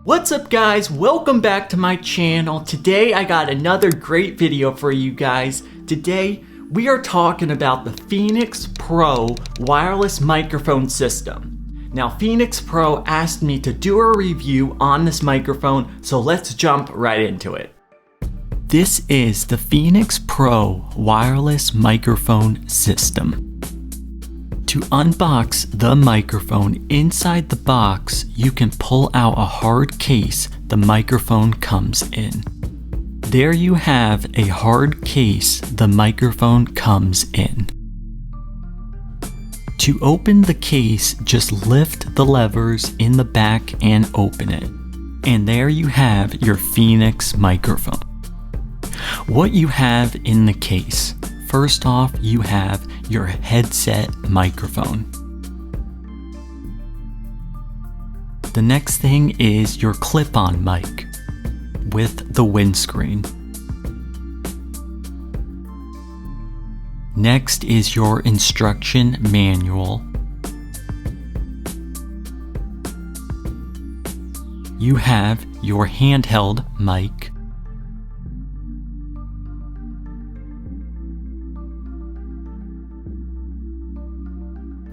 What's up guys, welcome back to my channel. Today I got another great video for you guys. Today we are talking about the Phoenix Pro wireless microphone system. Now Phoenix Pro asked me to do a review on this microphone, so let's jump right into it. This is the Phoenix Pro wireless microphone system. To unbox the microphone, inside the box, you can pull out a hard case the microphone comes in. There you have a hard case the microphone comes in. To open the case, just lift the levers in the back and open it. And there you have your Phoenix microphone. What you have in the case. First off, you have your headset microphone. The next thing is your clip-on mic with the windscreen. Next is your instruction manual. You have your handheld mic.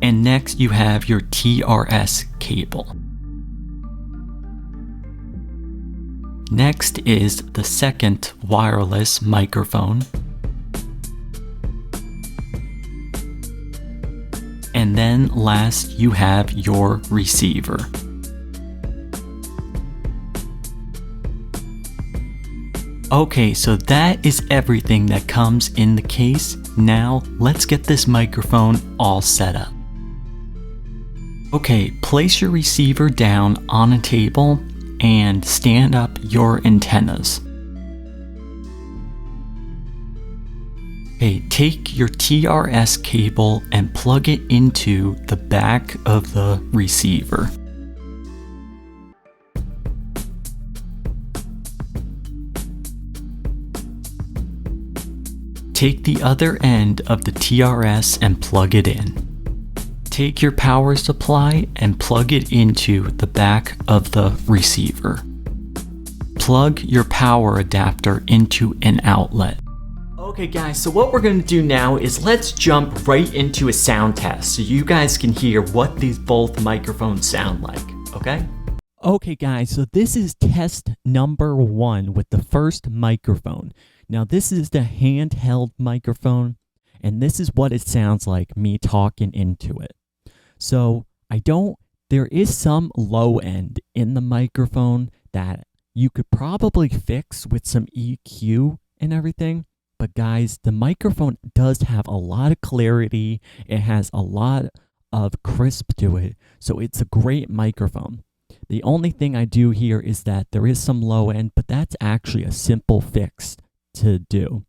And next you have your TRS cable. Next is the second wireless microphone. And then last you have your receiver. Okay, so that is everything that comes in the case. Now let's get this microphone all set up. Okay, place your receiver down on a table and stand up your antennas. Okay, take your TRS cable and plug it into the back of the receiver. Take the other end of the TRS and plug it in. Take your power supply and plug it into the back of the receiver. Plug your power adapter into an outlet. Okay guys, so what we're going to do now is let's jump right into a sound test so you guys can hear what these both microphones sound like, okay? Okay guys, so this is test number 1 with the first microphone. Now this is the handheld microphone, and this is what it sounds like me talking into it. So there is some low end in the microphone that you could probably fix with some EQ and everything. But guys, the microphone does have a lot of clarity. It has a lot of crisp to it. So it's a great microphone. The only thing I do here is that there is some low end, but that's actually a simple fix to do.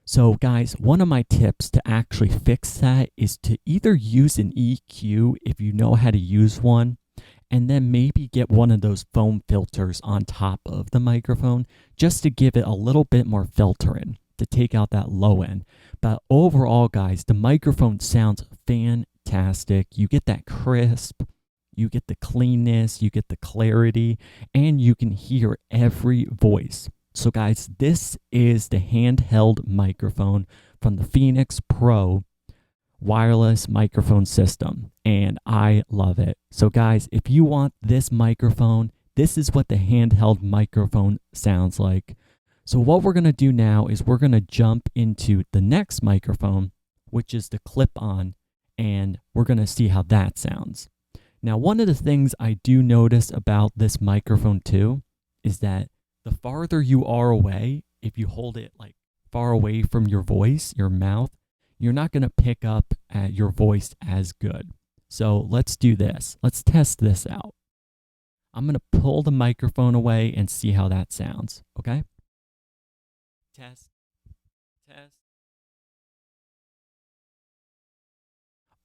So guys, one of my tips to actually fix that is to either use an EQ if you know how to use one, and then maybe get one of those foam filters on top of the microphone just to give it a little bit more filtering to take out that low end. But overall guys, the microphone sounds fantastic. You get that crisp, you get the cleanness, you get the clarity, and you can hear every voice. So guys, this is the handheld microphone from the Phoenix Pro wireless microphone system, and I love it. So guys, if you want this microphone, this is what the handheld microphone sounds like. So what we're going to do now is we're going to jump into the next microphone, which is the clip-on, and we're going to see how that sounds. Now, one of the things I do notice about this microphone too is that the farther you are away, if you hold it like far away from your voice, your mouth, you're not going to pick up at your voice as good. So let's do this. Let's test this out. I'm going to pull the microphone away and see how that sounds. Okay? Test. Test.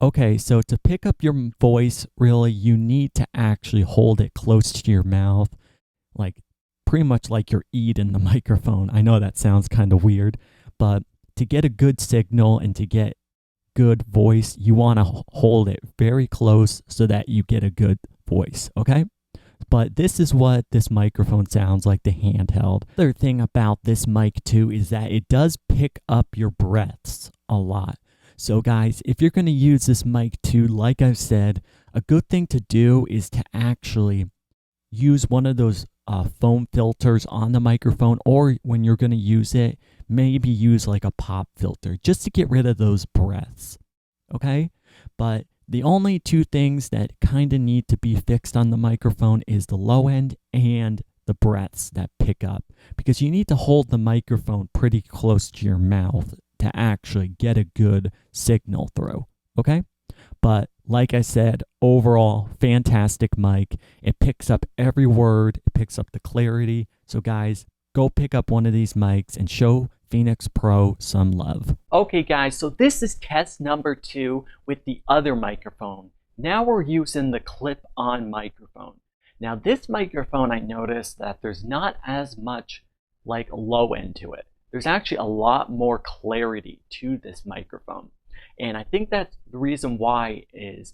Okay, so to pick up your voice, really, you need to actually hold it close to your mouth, like pretty much like you're eating the microphone. I know that sounds kind of weird, but to get a good signal and to get good voice, you want to hold it very close so that you get a good voice, okay? But this is what this microphone sounds like, the handheld. Other thing about this mic too is that it does pick up your breaths a lot. So guys, if you're going to use this mic too, like I've said, a good thing to do is to actually use one of those foam filters on the microphone, or when you're going to use it, maybe use like a pop filter just to get rid of those breaths. Okay? But the only two things that kind of need to be fixed on the microphone is the low end and the breaths that pick up, because you need to hold the microphone pretty close to your mouth to actually get a good signal through. Okay? But like I said, overall, fantastic mic. It picks up every word. It picks up the clarity. So guys, go pick up one of these mics and show Phoenix Pro some love. Okay guys, so this is test number 2 with the other microphone. Now we're using the clip-on microphone. Now this microphone, I noticed that there's not as much like low end to it. There's actually a lot more clarity to this microphone. And I think that's the reason why is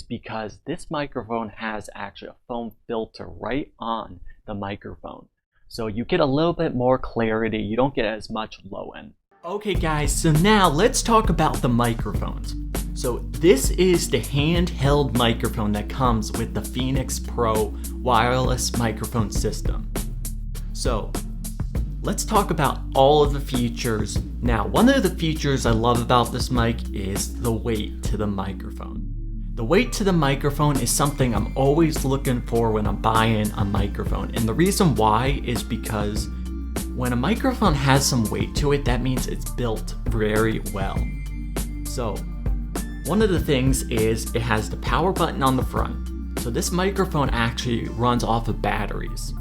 because this microphone has actually a foam filter right on the microphone. So you get a little bit more clarity. You don't get as much low end. Okay guys, so now let's talk about the microphones. So this is the handheld microphone that comes with the Phoenix Pro wireless microphone system. So let's talk about all of the features. Now, one of the features I love about this mic is the weight to the microphone. The weight to the microphone is something I'm always looking for when I'm buying a microphone. And the reason why is because when a microphone has some weight to it, that means it's built very well. So, one of the things is it has the power button on the front. So this microphone actually runs off of batteries.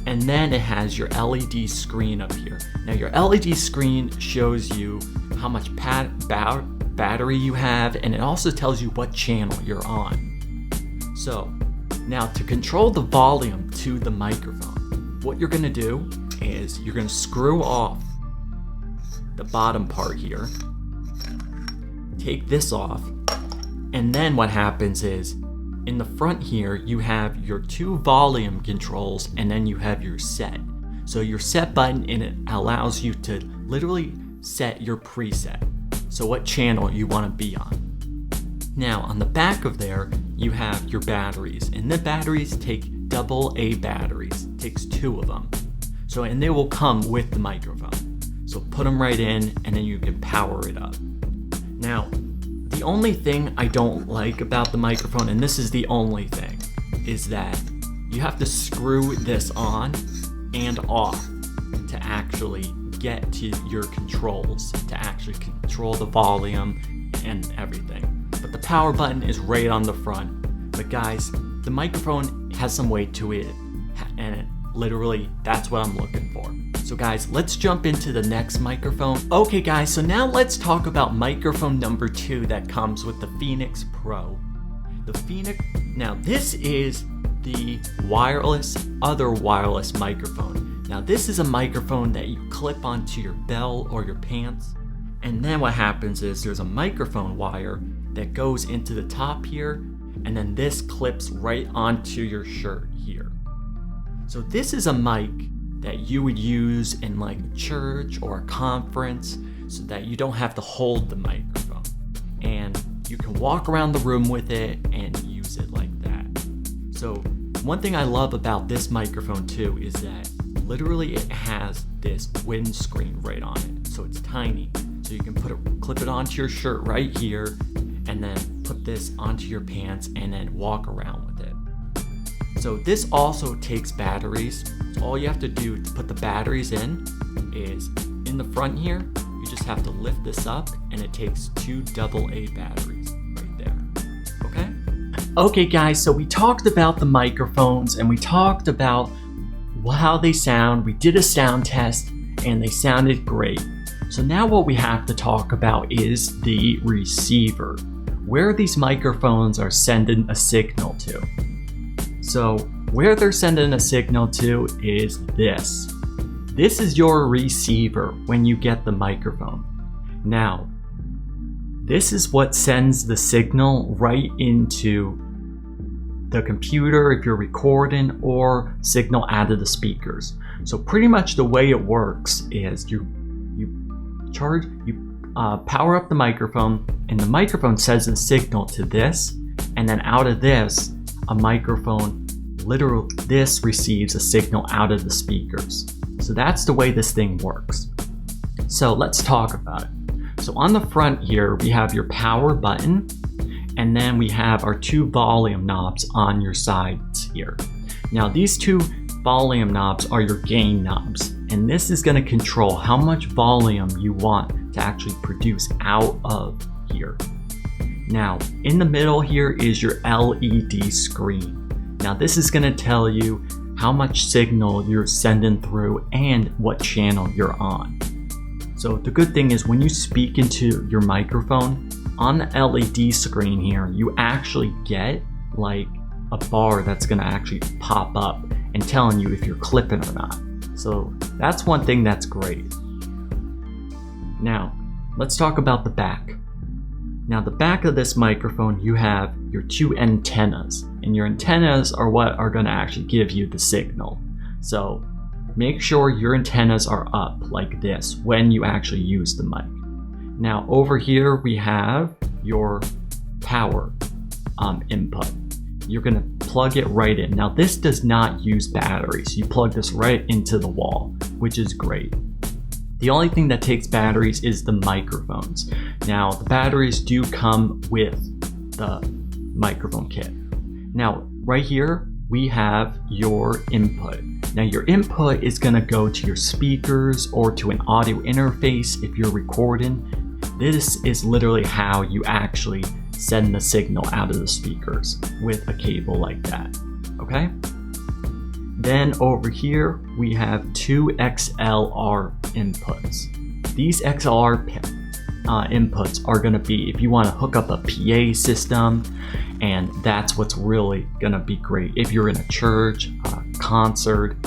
And then it has your LED screen up here. Now your LED screen shows you how much battery you have, and it also tells you what channel you're on. So now to control the volume to the microphone, what you're gonna do is you're gonna screw off the bottom part here, take this off, and then what happens is in the front here, you have your 2 volume controls, and then you have your set. So your set button, and it allows you to literally set your preset. So what channel you want to be on. Now on the back of there, you have your batteries, and the batteries take AA batteries. It takes 2 of them. So, and they will come with the microphone. So put them right in, and then you can power it up. Now, the only thing I don't like about the microphone, and this is the only thing, is that you have to screw this on and off to actually get to your controls, to actually control the volume and everything. But the power button is right on the front. But guys, the microphone has some weight to it, and literally that's what I'm looking for. So guys, let's jump into the next microphone. Okay guys, so now let's talk about microphone number 2 that comes with the Phoenix Pro. Now this is the other wireless microphone. Now this is a microphone that you clip onto your belt or your pants. And then what happens is there's a microphone wire that goes into the top here, and then this clips right onto your shirt here. So this is a mic that you would use in like a church or a conference, so that you don't have to hold the microphone. And you can walk around the room with it and use it like that. So one thing I love about this microphone too is that literally it has this windscreen right on it. So it's tiny. So you can clip it onto your shirt right here, and then put this onto your pants and then walk around with it. So this also takes batteries. So all you have to do to put the batteries in is in the front here, you just have to lift this up, and it takes 2 AA batteries right there. Okay? Okay guys, so we talked about the microphones, and we talked about how they sound. We did a sound test, and they sounded great. So now what we have to talk about is the receiver, where these microphones are sending a signal to. So where they're sending a signal to is this. This is your receiver when you get the microphone. Now, this is what sends the signal right into the computer if you're recording, or signal out of the speakers. So pretty much the way it works is you power up the microphone, and the microphone sends a signal to this, and then out of this, a microphone, literally this receives a signal out of the speakers. So that's the way this thing works. So let's talk about it. So on the front here, we have your power button, and then we have our two volume knobs on your sides here. Now these two volume knobs are your gain knobs, and this is going to control how much volume you want to actually produce out of here. Now in the middle here is your LED screen. Now this is going to tell you how much signal you're sending through and what channel you're on. So the good thing is when you speak into your microphone, on the LED screen here, you actually get like a bar that's gonna actually pop up and telling you if you're clipping or not. So that's one thing that's great. Now, let's talk about the back. Now the back of this microphone, you have your two antennas, and your antennas are what are gonna actually give you the signal. So make sure your antennas are up like this when you actually use the mic. Now over here we have your power input. You're gonna plug it right in. Now this does not use batteries. You plug this right into the wall, which is great. The only thing that takes batteries is the microphones. Now the batteries do come with the microphone kit. Now right here we have your input. Now your input is gonna go to your speakers or to an audio interface if you're recording. This is literally how you actually send the signal out of the speakers with a cable like that, okay? Then over here, we have two XLR inputs. These XLR inputs are gonna be if you wanna hook up a PA system, and that's what's really gonna be great. If you're in a church, a concert,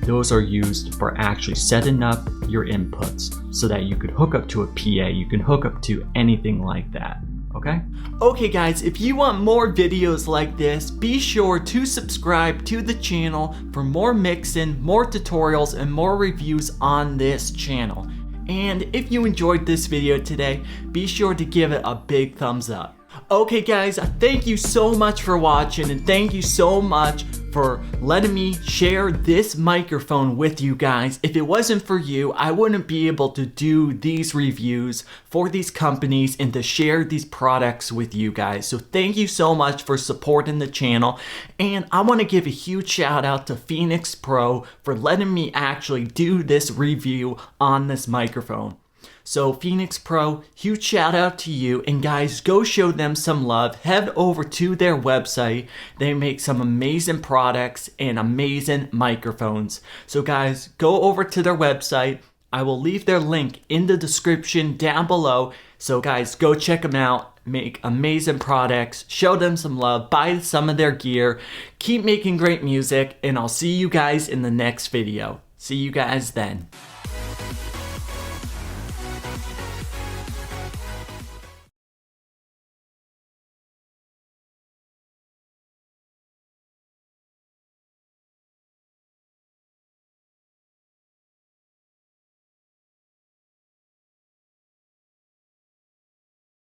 those are used for actually setting up your inputs so that you could hook up to a PA, you can hook up to anything like that, okay? Okay guys, if you want more videos like this, be sure to subscribe to the channel for more mixing, more tutorials, and more reviews on this channel. And if you enjoyed this video today, be sure to give it a big thumbs up. Okay guys, thank you so much for watching, and thank you so much for letting me share this microphone with you guys. If it wasn't for you, I wouldn't be able to do these reviews for these companies and to share these products with you guys. So thank you so much for supporting the channel. And I want to give a huge shout out to Phoenix Pro for letting me actually do this review on this microphone. So Phoenix Pro, huge shout out to you, and guys, go show them some love. Head over to their website. They make some amazing products and amazing microphones. So guys, go over to their website. I will leave their link in the description down below. So guys, go check them out. Make amazing products, show them some love, buy some of their gear, keep making great music, and I'll see you guys in the next video. See you guys then.